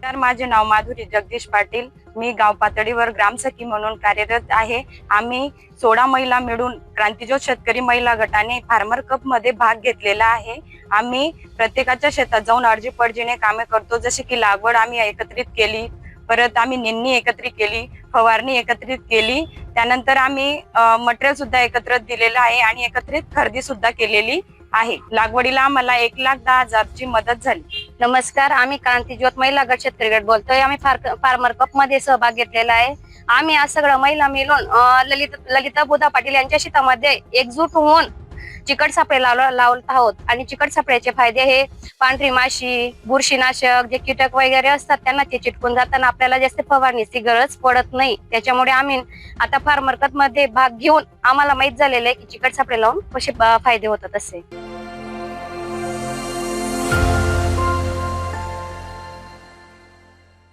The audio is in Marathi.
नमस्कार, माझे नाव माधुरी जगदीश पाटील. मी गाव पातळीवर ग्रामसखी म्हणून कार्यरत आहे. आम्ही 16 महिला मिळून क्रांतिज्योत शेतकरी महिला गटाने फार्मर कप मध्ये भाग घेतलेला आहे. आम्ही प्रत्येकाच्या शेतात जाऊन अर्जी-पडजीने कामे करतो. जसे की लागवड आम्ही एकत्रित केली, परत आम्ही निंदणी एकत्रित केली, फवारणी एकत्रित केली, त्यानंतर आम्ही मटेरियल सुद्धा एकत्रित दिलेलं आहे आणि एकत्रित खरेदी सुद्धा केलेली आहे. लागवडीला आम्हाला 1,10,000 ची मदत झाली. नमस्कार, आम्ही क्रांतिज्योत महिला गट शेतकरी गट बोलतोय. आम्ही फार्मर कप मध्ये सहभाग घेतलेला आहे. आम्ही आज सगळं महिला मिळून ललिता बुधा पाटील यांच्या शेतामध्ये एकजूट होऊन चिकट सापळे लावत आहोत. आणि चिकट सापळ्याचे फायदे हे पांढरी माशी, बुरशीनाशक, जे कीटक वगैरे असतात त्यांना ते चिटकून जाताना आपल्याला जास्त फवारणीची गरज पडत नाही. त्याच्यामुळे आम्ही आता फार्मर कप मध्ये भाग घेऊन आम्हाला माहित झालेलं आहे की चिकट सापळे लावून कसे फायदे होतात असे.